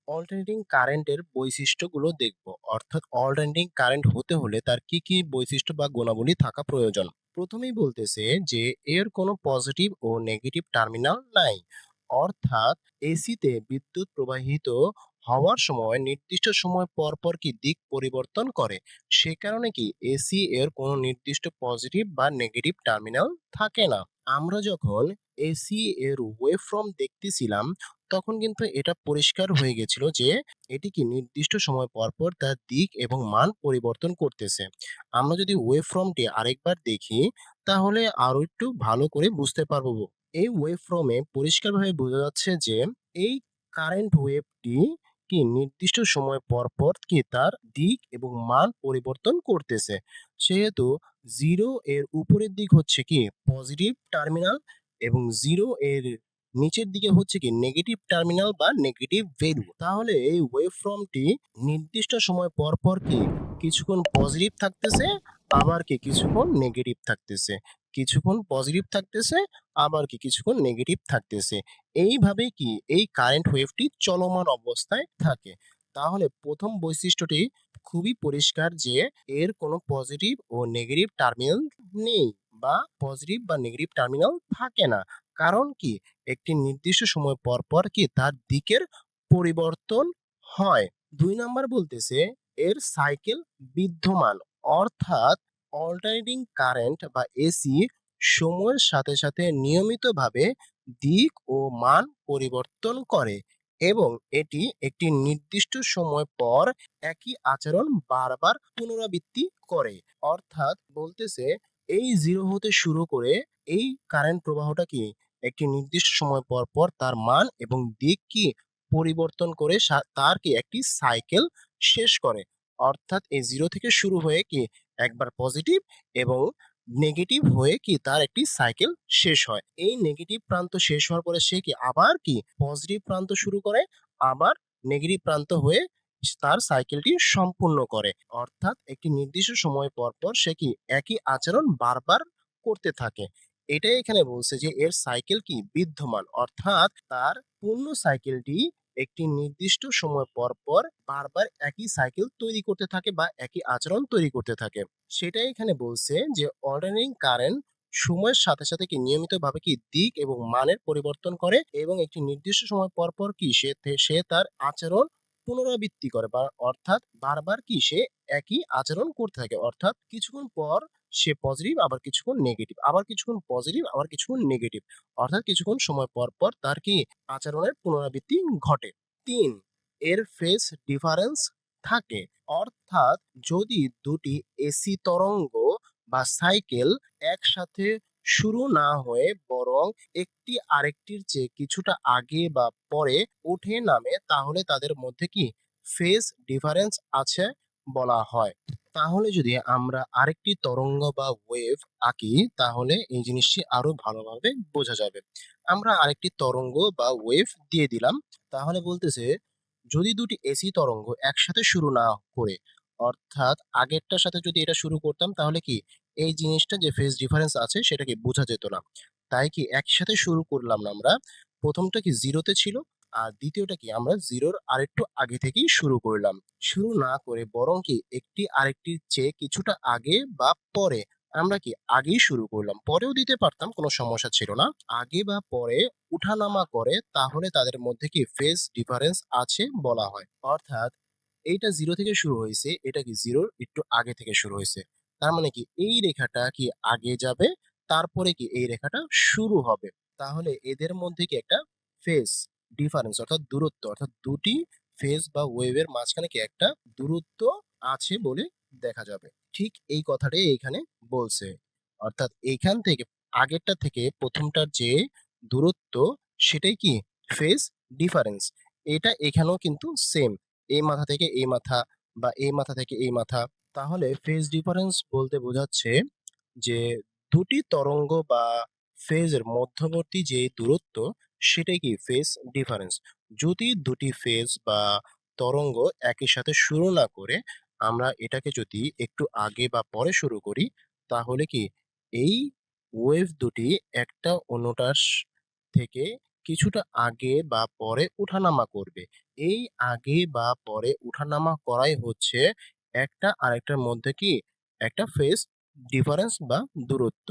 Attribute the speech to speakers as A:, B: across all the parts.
A: Alternating কারেন্টের বৈশিষ্ট্যগুলো দেখব। অর্থাৎ অল্টারনেটিং কারেন্ট হতে হলে তার কি, কি বৈশিষ্ট্য বা গুণাবলী থাকা প্রয়োজন। প্রথমেই বলতেছে যে এর কোনো পজিটিভ ও নেগেটিভ টার্মিনাল নাই। অর্থাৎ এসিতে বিদ্যুৎ প্রবাহিত হওয়ার সময় নির্দিষ্ট সময় পর, পর কি দিক পরিবর্তন করে। সে কারণে কি এসি এর কোনো নির্দিষ্ট পজিটিভ বা নেগেটিভ টার্মিনাল থাকে না। আমরা যখন এসি এর ওয়েভফর্ম দেখতেছিলাম তখন কিন্তু এটা পরিষ্কার হয়ে গেছিল যে এটি কি নির্দিষ্ট সময় পর পর তার দিক এবং মান পরিবর্তন করতেছে। আমরা যদি ওয়েভ ফর্মটি আরেকবার দেখি তাহলে আরো একটু ভালো করে বুঝতে পারবো। এই ওয়েভ ফর্মে পরিষ্কারভাবে বোঝা যাচ্ছে যে এই কারেন্ট ওয়েভটি কি নির্দিষ্ট সময় পর পর কি তার দিক এবং মান পরিবর্তন করতেছে। সেহেতু জিরো এর উপরের দিক হচ্ছে কি পজিটিভ টার্মিনাল এবং জিরো এর নিচের দিকে হচ্ছে কি নেগেটিভ টার্মিনাল বা নেগেটিভ ভ্যালু। তাহলে এই ওয়েভ ফর্মটি নির্দিষ্ট সময় পর পর কি কিছুক্ষণ পজিটিভ থাকতেছে, আবার কি কিছুক্ষণ নেগেটিভ থাকতেছে, কিছুক্ষণ পজিটিভ থাকতেছে, আবার কি কিছুক্ষণ নেগেটিভ থাকতেছে। এইভাবেই কি এই কারেন্ট ওয়েভটি চলমান অবস্থায় থাকে। তাহলে প্রথম বৈশিষ্ট্যটি খুবই পরিষ্কার যে এর কোনো পজিটিভ ও নেগেটিভ টার্মিনাল নেই বা পজিটিভ বা নেগেটিভ টার্মিনাল থাকে না। কারণ কি একটি নির্দিষ্ট সময় পর পর কি তার দিকের পরিবর্তন হয়। ২ নাম্বার বলতেছে এর সাইকেল বিদ্যমান। অর্থাৎ অল্টারনেটিং কারেন্ট বা এসি সময়ের সাথে, সাথে নিয়মিতভাবে দিক ও মান পরিবর্তন করে এবং এটি একটি নির্দিষ্ট সময় পর একই আচরণ বারবার পুনরাবৃত্তি করে। অর্থাৎ বলতেছে এই 0 হতে শুরু করে এই কারেন্ট প্রবাহটা কি একটি নির্দিষ্ট সময় পর, পর তার মান এবং দিক কি পরিবর্তন করে তার কি একটি সাইকেল শেষ করে। অর্থাৎ এই 0 থেকে শুরু হয়ে কি একবার পজিটিভ এবং নেগেটিভ হয়ে কি তার একটি সাইকেল শেষ হয়। এই নেগেটিভ প্রান্ত শেষ হওয়ার পরে সে কি আবার কি পজিটিভ প্রান্ত শুরু করে, আবার নেগেটিভ প্রান্ত হয়ে তার সাইকেলটি সম্পূর্ণ করে। অর্থাৎ একটি নির্দিষ্ট সময় পর, পর সে কি একই আচরণ বারবার করতে থাকে। এটাই এখানে বলছে যে এর সাইকেল কি বিদ্যমান। অর্থাৎ তার পূর্ণ সাইকেলটি একটি নির্দিষ্ট সময় পর, পর বারবার একই সাইকেল তৈরি করতে থাকে বা একই আচরণ তৈরি করতে থাকে। সেটাই এখানে বলছে যে অল্টারনেটিং কারেন্ট সময়ের সাথে, সাথে কি নিয়মিতভাবে কি দিক এবং মানের পরিবর্তন করে এবং একটি নির্দিষ্ট সময় পর, পর কি সে তার আচরণ পুনরাবৃত্তি করে বা অর্থাৎ বারবার কি সে একই আচরণ করতে থাকে। অর্থাৎ কিছুক্ষণ পর সে পজিটিভ, আবার কিছুক্ষণ নেগেটিভ, আবার কিছুক্ষণ পজিটিভ, আবার কিছুক্ষণ নেগেটিভ। অর্থাৎ কিছুক্ষণ সময় পর, পর তার কি আচরণের পুনরাবৃত্তি ঘটে। ৩ এর ফেজ ডিফারেন্স থাকে। অর্থাৎ যদি দুটি এসি তরঙ্গ বা সাইকেল একসাথে শুরু না হয়ে বরং একটি আরেকটির চেয়ে কিছুটা আগে বা পরে উঠে নামে তাহলে তাদের মধ্যে কি ফেজ ডিফারেন্স আছে বলা হয়। তাহলে যদি আমরা আরেকটি তরঙ্গ বা ওয়েভ আঁকি তাহলে এই জিনিসটি আরো ভালোভাবে বোঝা যাবে। আমরা আরেকটি তরঙ্গ বা ওয়েভ দিয়ে দিলাম। তাহলে বলতেছে যদি দুটি এসি তরঙ্গ একসাথে শুরু না করে, অর্থাৎ আগেরটার সাথে যদি এটা শুরু করতাম তাহলে কি এই জিনিসটা যে ফেজ ডিফারেন্স আছে সেটাকে বোঝা যেত না। তাই কি একসাথে শুরু করলাম না আমরা। প্রথমটা কি জিরোতে ছিল আর দ্বিতীয়টা কি আমরা জিরোর আরেকটু আগে থেকেই শুরু করলাম। শুরু না করে বরং কি একটি আরেকটির চেয়ে কিছুটা আগে বা পরে আমরা কি আগেই শুরু করলাম। পরেও দিতে পারতাম, কোনো সমস্যা ছিল না। আগে বা পরে উঠানামা করে তাহলে তাদের মধ্যে কি ফেজ ডিফারেন্স আছে বলা হয়। অর্থাৎ এইটা 0 থেকে শুরু হইছে, এটা কি 0 র একটু আগে থেকে শুরু হইছে। তার মানে কি এই রেখাটা কি আগে যাবে, তারপরে কি এই রেখাটা শুরু হবে। তাহলে এদের মধ্যে কি একটা ফেজ ডিফারেন্স অর্থাৎ দূরত্ব, অর্থাৎ দুটি ফেজ বা ওয়েভের মাঝখানে কি একটা দূরত্ব আছে বলে দেখা যাবে। ঠিক এই কথাটাই এখানে বলছে। অর্থাৎ এইখান থেকে আগেরটা থেকে প্রথমটার যে দূরত্ব সেটাই কি ফেজ ডিফারেন্স। এটা এখানেও কিন্তু সেম। এই মাথা থেকে এই মাথা বা এই মাথা থেকে এই মাথা। তাহলে ফেজ ডিফারেন্স বলতে বোঝাচ্ছে যে দুটি তরঙ্গ বা ফেজের মধ্যবর্তী যে দূরত্ব সেটাই কি ফেজ ডিফারেন্স। যদি দুটি ফেজ বা তরঙ্গ একই সাথে শুরু না করে আমরা এটাকে যদি একটু আগে বা পরে শুরু করি তাহলে কি এই ওয়েভ দুটি একটা অন্যটার থেকে কিছুটা আগে বা পরে উঠানামা করবে। এই আগে বা পরে উঠানামা করাই হচ্ছে একটা আরেকটার মধ্যে কি একটা ফেজ ডিফারেন্স বা দূরত্ব।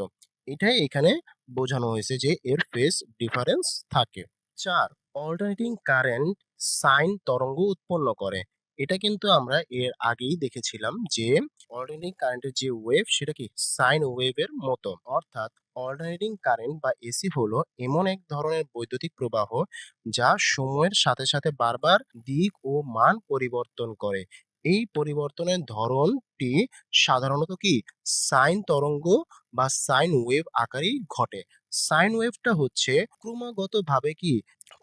A: এটাই এখানে বোঝানো হয়েছে যে এর ফেজ ডিফারেন্স থাকে। ৪. অল্টারনেটিং কারেন্ট সাইন তরঙ্গ উৎপন্ন করে। এটা কিন্তু আমরা এর আগেই দেখেছিলাম যে অল্টারনেটিং কারেন্টের যে ওয়েভ সেটা কি সাইন ওয়েভের মতো। অর্থাৎ অল্টারনেটিং কারেন্ট বা এসি হলো এমন এক ধরনের বৈদ্যুতিক প্রবাহ যা সময়ের সাথে সাথে বারবার দিক ও মান পরিবর্তন করে। এই পরিবর্তনের ধরনটি সাধারণত কি সাইন তরঙ্গ বা সাইন ওয়েভ আকারেই ঘটে। সাইন ওয়েভটা হচ্ছে ক্রমাগতভাবে কি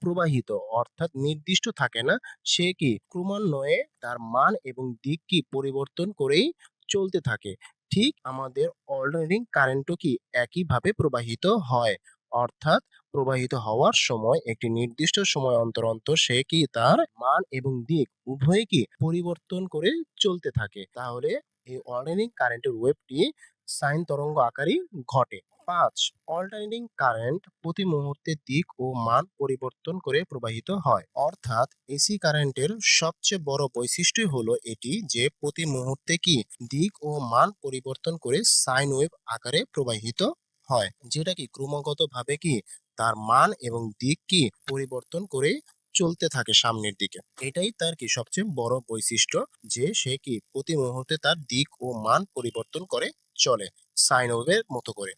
A: প্রবাহিত, অর্থাৎ নির্দিষ্ট থাকে না, সে কি ক্রমান্বয়ে তার মান এবং দিক কি পরিবর্তন করেই চলতে থাকে। ঠিক আমাদের অল্টারনেটিং কারেন্টও কি একইভাবে প্রবাহিত হয়, অর্থাৎ প্রবাহিত হওয়ার সময় একটি নির্দিষ্ট সময় অন্তর অন্তর সে কি তার মান এবং দিক উভয়ই কি পরিবর্তন করে চলতে থাকে। তাহলে এই অল্টারনেটিং কারেন্টের ওয়েভটি সাইন তরঙ্গ আকারেই ঘটে। ৫. অল্টারনেটিং কারেন্ট প্রতি মুহূর্তে দিক ও মান পরিবর্তন করে প্রবাহিত হয়। অর্থাৎ এসি কারেন্টের সবচেয়ে বড় বৈশিষ্ট্য হলো এটি যে প্রতি মুহূর্তে কি দিক ও মান পরিবর্তন করে সাইন ওয়েভ আকারে প্রবাহিত হয়, যেটা কি ক্রমাগতভাবে কি তার মান এবং দিক কি পরিবর্তন করে চলতে থাকে সামনের দিকে। এটাই তার কি সবচেয়ে বড় বৈশিষ্ট্য যে সে কি প্রতি মুহূর্তে তার দিক ও মান পরিবর্তন করে চলে সাইন ওয়েভের মতো করে।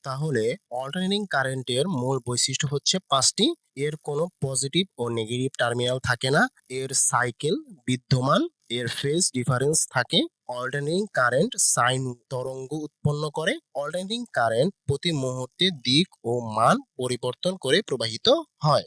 A: তাহলে অল্টারনেটিং কারেন্টের মূল বৈশিষ্ট্য হচ্ছে ৫টি। এর কোনো পজিটিভ ও নেগেটিভ টার্মিনাল থাকে না, এর সাইকেল বিদ্যমান, এর ফেজ ডিফারেন্স থাকে, অল্টারনেটিং কারেন্ট সাইন তরঙ্গ উৎপন্ন করে, অল্টারনেটিং কারেন্ট প্রতি মুহূর্তে দিক ও মান পরিবর্তন করে প্রবাহিত হয়।